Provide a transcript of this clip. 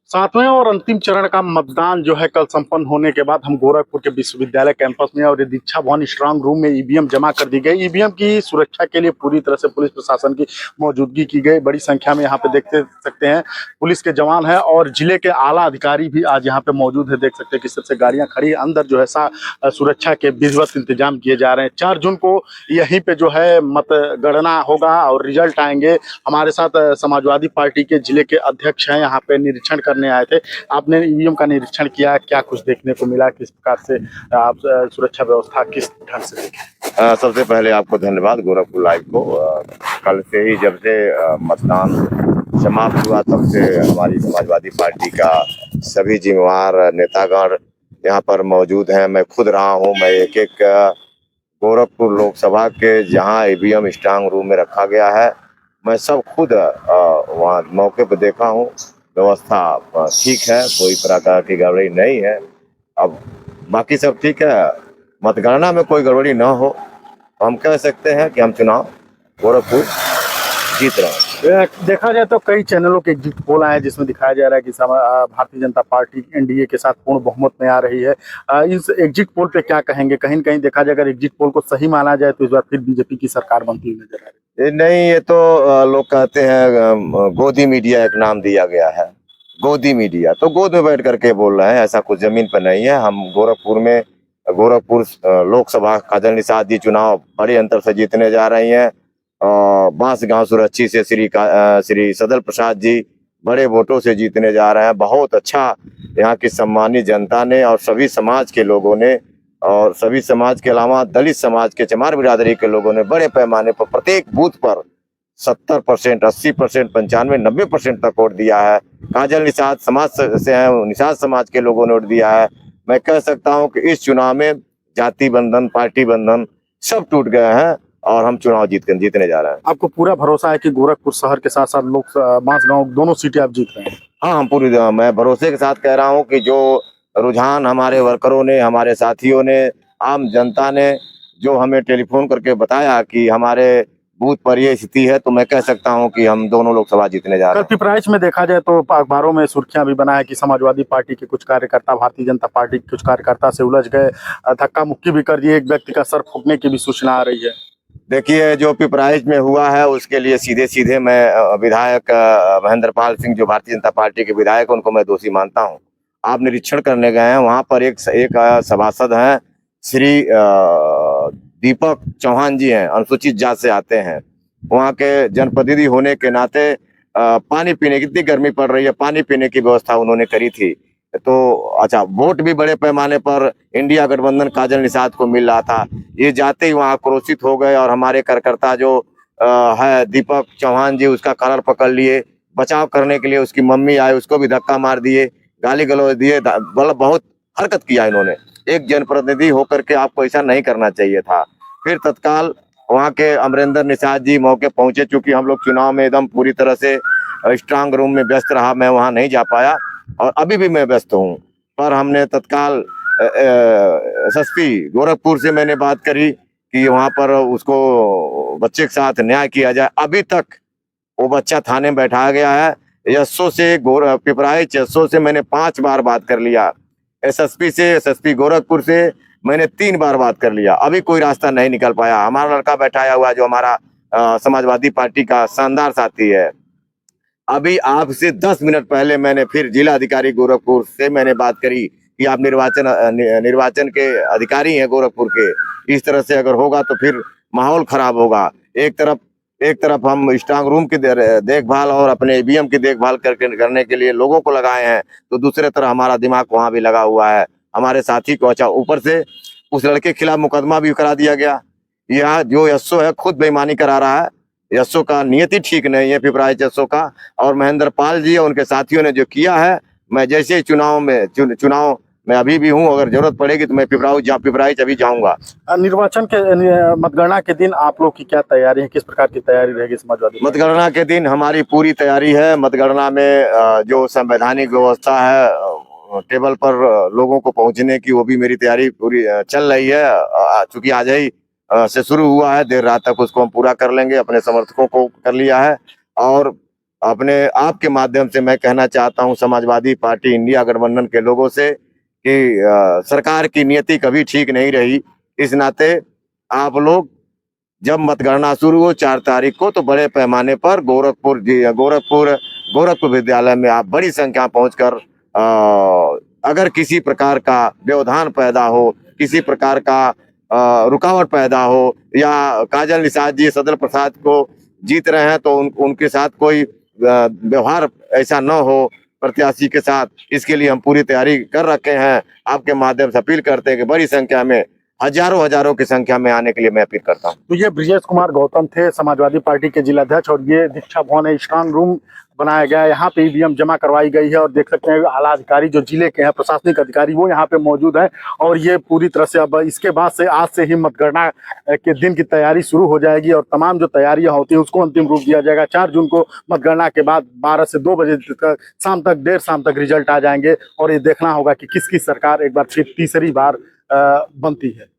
सातवें और अंतिम चरण का मतदान जो है कल संपन्न होने के बाद हम गोरखपुर के विश्वविद्यालय कैंपस में और ये दीक्षा भवन स्ट्रांग रूम में ईवीएम जमा कर दी गई। ईवीएम की सुरक्षा के लिए पूरी तरह से पुलिस प्रशासन की मौजूदगी की गई। बड़ी संख्या में यहाँ पे देख सकते हैं पुलिस के जवान हैं और जिले के आला अधिकारी भी आज यहाँ पे मौजूद है। देख सकते हैं किस तरह से गाड़ियां खड़ी है। अंदर जो है सुरक्षा के विधिवत इंतजाम किए जा रहे हैं। 4 जून को यहीं पे जो है मतगणना होगा और रिजल्ट आएंगे। हमारे साथ समाजवादी पार्टी के जिले के अध्यक्ष हैं, यहाँ पे निरीक्षण करने आए थे। आपने ईवीएम का निरीक्षण किया, क्या कुछ देखने को मिला, किस प्रकार से आप सुरक्षा व्यवस्था किस ढंग से देखें? सबसे पहले आपको धन्यवाद गोरखपुर लाइव को। कल से ही जब से मतदान समाप्त हुआ तब से हमारी समाजवादी पार्टी का सभी जिम्मेवार नेतागण यहाँ पर मौजूद हैं। मैं खुद रहा हूँ। मैं एक एक गोरखपुर लोकसभा के जहाँ ईवीएम स्ट्रांग रूम में रखा गया है, मैं सब खुद वहाँ मौके पर देखा हूँ। व्यवस्था ठीक है, कोई प्रकार की गड़बड़ी नहीं है। अब बाकी सब ठीक है, मतगणना में कोई गड़बड़ी ना हो तो हम कह सकते हैं कि हम चुनाव गोरखपुर जीत रहे हैं। देखा जाए तो कई चैनलों के एग्जिट पोल आए जिसमें दिखाया जा रहा है कि भारतीय जनता पार्टी एनडीए के साथ पूर्ण बहुमत में आ रही है। इस एग्जिट पोल पे क्या कहेंगे? कहीं न कहीं देखा जाए अगर एग्जिट पोल को सही माना जाए तो इस बार फिर बीजेपी की सरकार बनती हुई नजर आ रही है। नहीं, ये तो लोग कहते हैं गोदी मीडिया एक नाम दिया गया है। गोदी मीडिया तो गोद में बैठ करके बोल रहे हैं, ऐसा कुछ जमीन पर नहीं है। हम गोरखपुर लोकसभा काजल निषाद जी चुनाव बड़े अंतर से जीतने जा रही हैं। बांसगांव सुरक्षी से श्री सदल प्रसाद जी बड़े वोटों से जीतने जा रहे हैं। बहुत अच्छा यहाँ की सम्मानित जनता ने और सभी समाज के लोगों ने, और सभी समाज के अलावा दलित समाज के चमार बिरादरी के लोगों ने बड़े पैमाने पर प्रत्येक बूथ पर 70%, 80%, 95, 90% तक वोट दिया है। काजल निषाद समाज से है, निषाद समाज के लोगों ने वोट दिया है। मैं कह सकता हूं कि इस चुनाव में जाति बंधन, पार्टी बंधन सब टूट गए हैं और हम चुनाव जीतने जा रहे हैं। आपको पूरा भरोसा है कि गोरखपुर शहर के साथ साथ लोग बांसगांव दोनों सीटें आप जीत रहे हैं? हाँ, मैं भरोसे के साथ कह रहा हूँ कि जो रुझान हमारे वर्करों ने, हमारे साथियों ने, आम जनता ने जो हमें टेलीफोन करके बताया कि हमारे बूथ पर ये स्थिति है, तो मैं कह सकता हूं कि हम दोनों लोकसभा जीतने जा रहे हैं। कल पिपराइच में देखा जाए तो अखबारों में सुर्खियां भी बना है कि समाजवादी पार्टी के कुछ कार्यकर्ता भारतीय जनता पार्टी के कुछ कार्यकर्ता से उलझ गए, धक्का मुक्की भी कर दिए, एक व्यक्ति का सर फूटने की भी सूचना आ रही है। देखिए, जो पिपराइच में हुआ है उसके लिए सीधे सीधे मैं विधायक महेंद्र पाल सिंह, जो भारतीय जनता पार्टी के विधायक, उनको मैं दोषी मानता हूँ। आप निरीक्षण करने गए हैं, वहां पर एक सभासद हैं, श्री दीपक चौहान जी हैं, अनुसूचित जाति से आते हैं। वहाँ के जनप्रतिनिधि होने के नाते पानी पीने की, इतनी गर्मी पड़ रही है, पानी पीने की व्यवस्था उन्होंने करी थी। तो अच्छा, वोट भी बड़े पैमाने पर इंडिया गठबंधन काजल निषाद को मिल रहा था। ये जाते ही वहाँ आक्रोशित हो गए और हमारे कार्यकर्ता जो है दीपक चौहान जी, उसका कलर पकड़ लिए। बचाव करने के लिए उसकी मम्मी आई, उसको भी धक्का मार दिए, गाली गलौज दिए, मतलब बहुत हरकत किया इन्होंने। एक जनप्रतिनिधि होकर के आपको ऐसा नहीं करना चाहिए था। फिर तत्काल वहाँ के अमरेंद्र निषाद जी मौके पहुंचे। चूंकि हम लोग चुनाव में एकदम पूरी तरह से स्ट्रांग रूम में व्यस्त रहा, मैं वहाँ नहीं जा पाया और अभी भी मैं व्यस्त हूँ। पर हमने तत्काल एसएसपी गोरखपुर से मैंने बात करी कि वहाँ पर उसको बच्चे के साथ न्याय किया जाए। अभी तक वो बच्चा थाने में बैठाया गया है। एसओ से पिपराइच एसओ से मैंने 5 बार बात कर लिया। एसएसपी गोरखपुर से मैंने 3 बार बात कर लिया, अभी कोई रास्ता नहीं निकल पाया। हमारा लड़का बैठाया हुआ जो हमारा समाजवादी पार्टी का शानदार साथी है। अभी आपसे 10 मिनट पहले मैंने फिर जिला अधिकारी गोरखपुर से मैंने बात करी कि आप निर्वाचन के अधिकारी हैं गोरखपुर के, इस तरह से अगर होगा तो फिर माहौल खराब होगा। एक तरफ हम स्ट्रांग रूम की देखभाल और अपने ईवीएम की देखभाल करने के लिए लोगों को लगाए हैं, तो दूसरे तरफ हमारा दिमाग वहां भी लगा हुआ है हमारे साथी को। अच्छा, ऊपर से उस लड़के के खिलाफ मुकदमा भी करा दिया गया। यह जो एसओ है खुद बेईमानी करा रहा है। एसओ का नियति ठीक नहीं है, पिपराइच एसओ का। और महेंद्र पाल जी और उनके साथियों ने जो किया है, मैं जैसे चुनाव में अभी भी हूँ, अगर जरूरत पड़ेगी तो मैं पिपराइच अभी जाऊंगा। निर्वाचन के मतगणना के दिन आप लोग की क्या तैयारी है, किस प्रकार की तैयारी रहेगी समाजवादी? मतगणना के दिन हमारी पूरी तैयारी है। मतगणना में जो संवैधानिक व्यवस्था है टेबल पर लोगों को पहुंचने की, वो भी मेरी तैयारी पूरी चल रही है। चूंकि आज ही से शुरू हुआ है, देर रात तक उसको हम पूरा कर लेंगे। अपने समर्थकों को कर लिया है और अपने आपके माध्यम से मैं कहना चाहता हूं समाजवादी पार्टी इंडिया गठबंधन के लोगों से कि सरकार की नीति कभी ठीक नहीं रही। इस नाते आप लोग जब मतगणना शुरू हो 4 तारीख को, तो बड़े पैमाने पर गोरखपुर विद्यालय में आप बड़ी संख्या में पहुंचकर अगर किसी प्रकार का व्यवधान पैदा हो, किसी प्रकार का रुकावट पैदा हो, या काजल निषाद जी सदर प्रसाद को जीत रहे हैं तो उनके साथ कोई व्यवहार ऐसा न हो प्रत्याशी के साथ, इसके लिए हम पूरी तैयारी कर रखे हैं। आपके माध्यम से अपील करते हैं कि बड़ी संख्या में, हजारों की संख्या में आने के लिए मैं अपील करता हूं। तो ये ब्रजेश कुमार गौतम थे, समाजवादी पार्टी के जिलाध्यक्ष, और ये दीक्षा भवन है, स्ट्रांग रूम बनाया गया है, यहाँ पे ईवीएम जमा करवाई गई है। और देख सकते हैं आला अधिकारी जो जिले के हैं, प्रशासनिक अधिकारी, वो यहाँ पे मौजूद हैं। और ये पूरी तरह से अब इसके बाद से आज से ही मतगणना के दिन की तैयारी शुरू हो जाएगी और तमाम जो तैयारियां होती हैं उसको अंतिम रूप दिया जाएगा। 4 जून को मतगणना के बाद 12 से 2 बजे तक, शाम तक, देर शाम तक रिजल्ट आ जाएंगे। और ये देखना होगा कि किसकी सरकार एक बार फिर तीसरी बार बनती है।